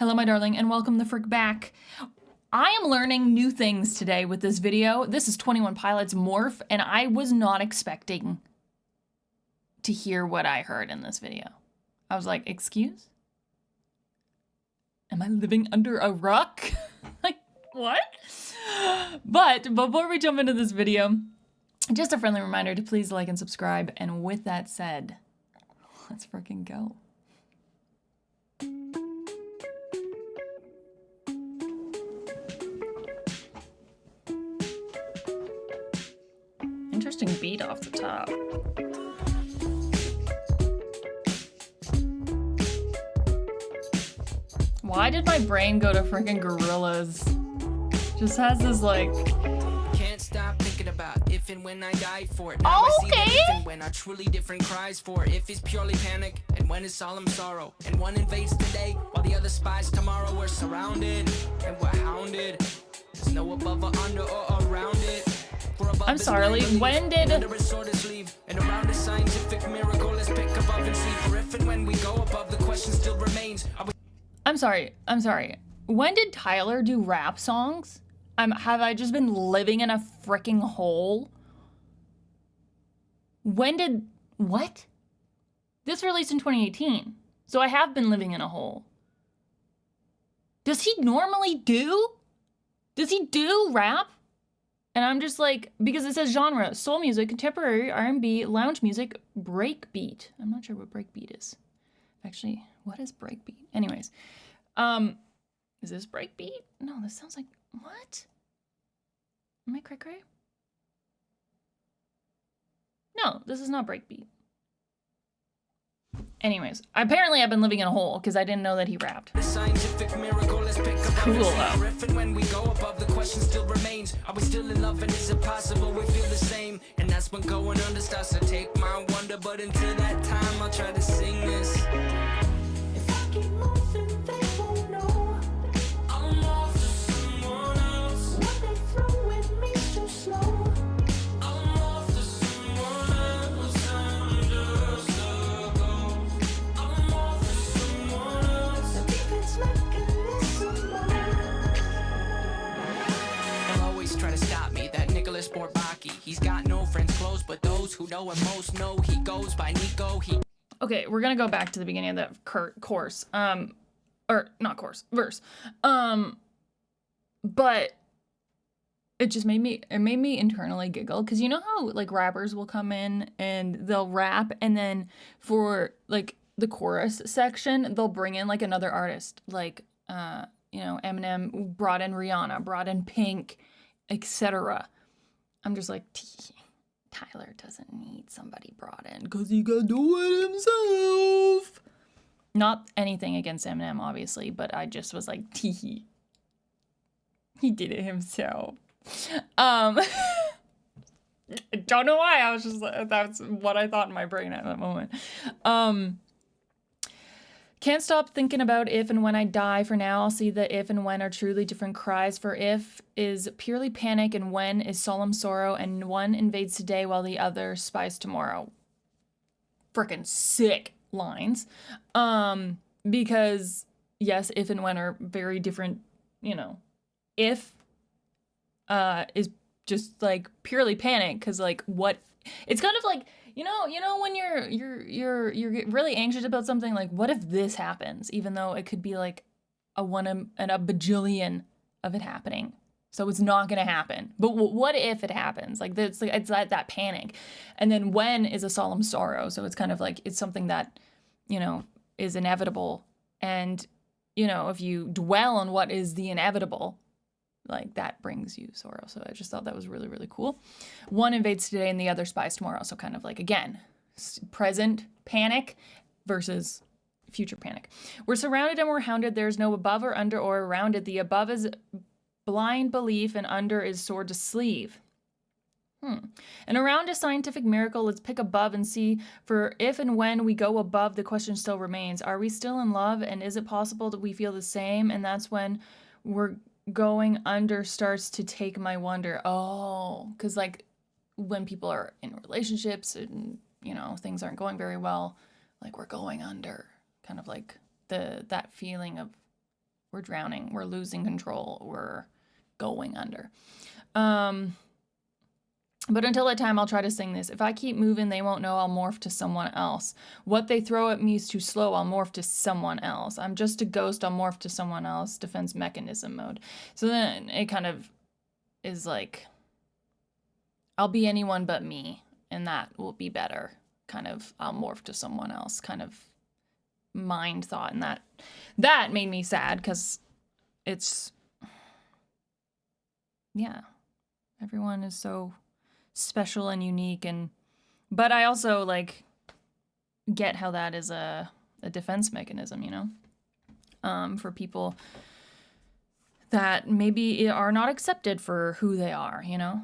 Hello, my darling, and welcome the frick back. I am learning new things today with this video. This is 21 Pilots Morph, and I was not expecting to hear what I heard in this video. I was like, excuse? Am I living under a rock? Like, what? But before we jump into this video, just a friendly reminder to please like and subscribe. And with that said, let's freaking go. Interesting beat off the top. Why did my brain go to freaking gorillas? Just has this like... Can't stop thinking about if and when I die for it. Now I see that if and when are truly different cries for it. If it's purely panic and when it's solemn sorrow. And one invades today while the other spies tomorrow. We're surrounded and we're hounded. There's no above or under or around it. I'm sorry, when did... And around a scientific miracle, let's pick above and see. For if and when we go above, the question still remains. I'm sorry. When did Tyler do rap songs? Have I just been living in a freaking hole? When did... What? This released in 2018. So I have been living in a hole. Does he normally do? Does he do rap? And I'm just like, because it says genre, soul music, contemporary, R&B, lounge music, breakbeat. I'm not sure what breakbeat is. Actually, what is breakbeat? Anyways, is this breakbeat? No, this sounds like, what? Am I cray-cray? No, this is not breakbeat. Anyways, apparently I've been living in a hole because I didn't know that he rapped. The scientific miracle, let's pick it's cool though. If and when we go above, the question still remains. Are we still in love and is it possible we feel the same? And that's when going under starts to take my wonder. But until that time, I'll try to sing this. If I keep moving, they won't know. I'm off to someone else. What they throw at me too slow. I'm off to someone else. I'm just a ghost. I'm off to someone else. The defense mechanism. They'll always try to stop me. That Nicholas Borbaki. He's got no friends close, but those who know him most know he goes by Nico. Okay, we're gonna go back to the beginning of that verse. But it just made me internally giggle, because you know how like rappers will come in and they'll rap, and then for like the chorus section they'll bring in like another artist, like you know, Eminem brought in Rihanna, brought in Pink, etc. I'm just like, Tyler doesn't need somebody brought in because he can do it himself. Not anything against Eminem, obviously, but I just was like, he did it himself. I don't know why. I was just like, that's what I thought in my brain at that moment. Can't stop thinking about if and when I die. For now, I'll see that if and when are truly different cries. For if is purely panic and when is solemn sorrow, and one invades today while the other spies tomorrow. Frickin' sick lines. Because yes, if and when are very different, you know. If is just like purely panic, because like what, it's kind of like, you know when you're really anxious about something, like what if this happens, even though it could be like a one in a bajillion of it happening, so it's not gonna happen, but what if it happens? Like it's that panic. And then when is a solemn sorrow, so it's kind of like it's something that, you know, is inevitable, and you know, if you dwell on what is the inevitable, like that brings you sorrow. So I just thought that was really, really cool. One invades today and the other spies tomorrow. So kind of like, again, present panic versus future panic. We're surrounded and we're hounded. There's no above or under or around it. The above is blind belief and under is sword to sleeve. And around a scientific miracle, let's pick above and see. For if and when we go above, the question still remains. Are we still in love? And is it possible that we feel the same? And that's when we're going under starts to take my wonder. Oh, because like when people are in relationships and, you know, things aren't going very well, like we're going under, kind of like that feeling of we're drowning, we're losing control, we're going under. But until that time, I'll try to sing this. If I keep moving, they won't know I'll morph to someone else. What they throw at me is too slow, I'll morph to someone else. I'm just a ghost, I'll morph to someone else. Defense mechanism mode. So then it kind of is like, I'll be anyone but me, and that will be better. Kind of, I'll morph to someone else, kind of mind thought. And that made me sad, because it's, yeah, everyone is so special and unique, but I also like get how that is a defense mechanism, you know, for people that maybe are not accepted for who they are, you know,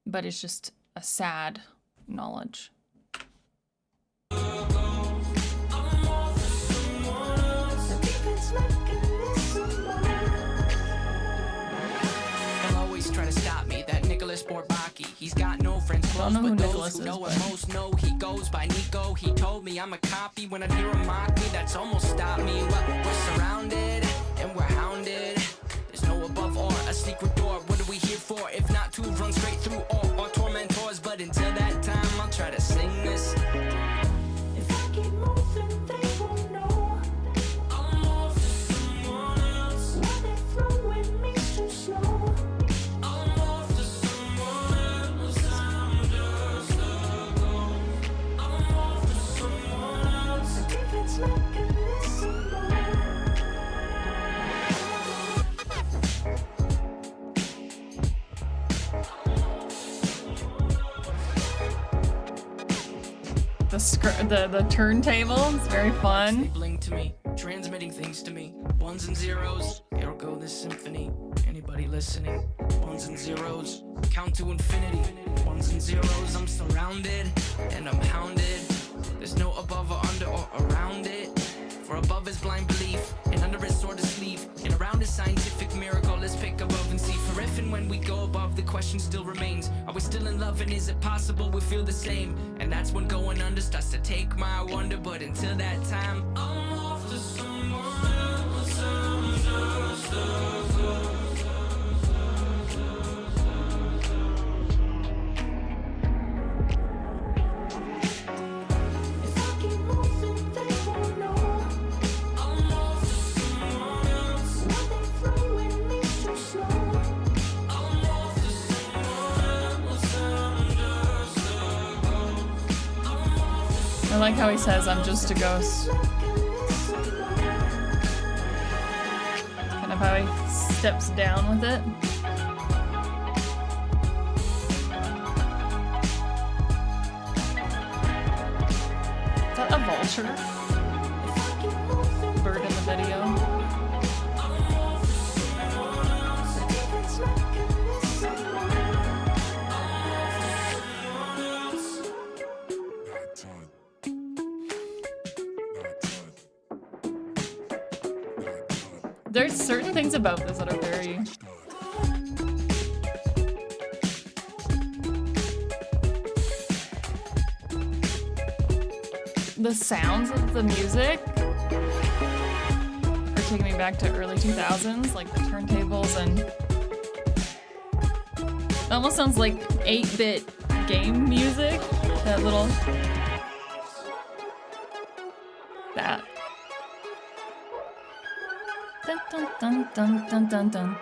but it's just a sad knowledge. Try to stop me, that Nicholas Bourbaki. He's got no friends close, but those who know him most know he goes by Nico. He told me I'm a copy. When I hear him mock me, that's almost stopped me. Well, we're surrounded and we're hounded. There's no above or a secret door. What are we here for if not to run straight through all our tormentors? But until that time, I'll try to sing this. If I keep moving, they won't know I'm off to someone else. What they throw at me too slow. The turntable is very fun. They bling to me, transmitting things to me. Ones and zeros, ergo this symphony. Anybody listening? Ones and zeros, count to infinity. Ones and zeros, I'm surrounded and I'm hounded. There's no above or under or around it. For above is blind belief, and under is sword to sleeve, and around is scientific miracle. Let's pick above and see. For if and when we go above, the question still remains: are we still in love, and is it possible we feel the same? And that's when going under starts to take my wonder. But until that time, I'm off to someone else. I'm just a ghost. I like how he says, I'm just a ghost. Kind of how he steps down with it. Is that a vulture? Bird in the video. There's certain things about this that are very... The sounds of the music are taking me back to early 2000s, like the turntables, and it almost sounds like 8-bit game music. That little... That. Dun dun dun dun dun dun dun.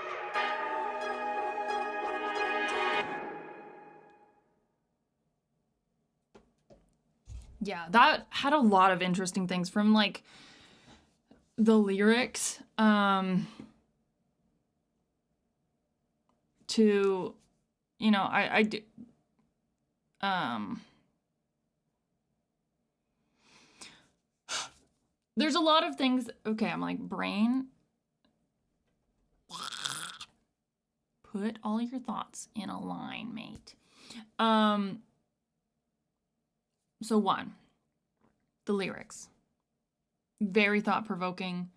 Yeah, that had a lot of interesting things from like the lyrics to, you know, I do there's a lot of things. Okay, I'm like, brain, put all your thoughts in a line, mate. So one, the lyrics, very thought-provoking.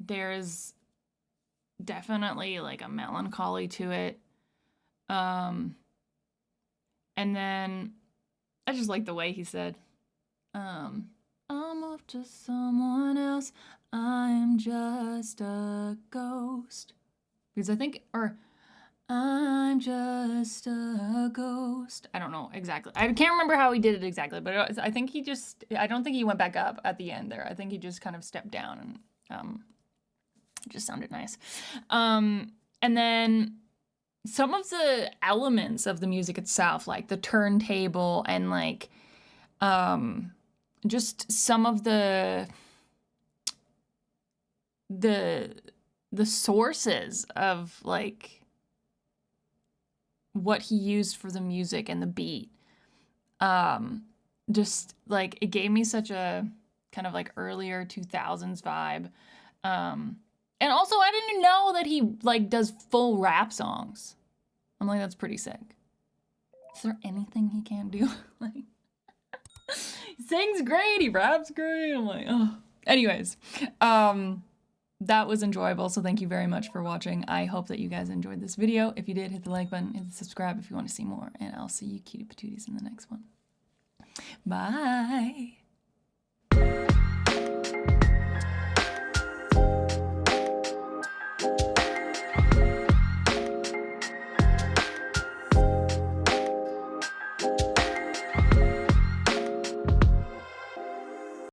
There's definitely like a melancholy to it. And then I just like the way he said, I'll I'm off to someone else. I'm just a ghost. Because I think, or I'm just a ghost. I don't know exactly. I can't remember how he did it exactly, but I think he just, I don't think he went back up at the end there. I think he just kind of stepped down and it just sounded nice. And then some of the elements of the music itself, like the turntable and like just some of the sources of like what he used for the music and the beat, just like it gave me such a kind of like earlier 2000s vibe. And also I didn't know that he like does full rap songs. I'm like, that's pretty sick. Is there anything he can't do? Like, he sings great, he raps great. I'm like, oh. Anyways, that was enjoyable, so thank you very much for watching. I hope that you guys enjoyed this video. If you did, hit the like button, hit the subscribe if you want to see more, and I'll see you cutie patooties in the next one. Bye!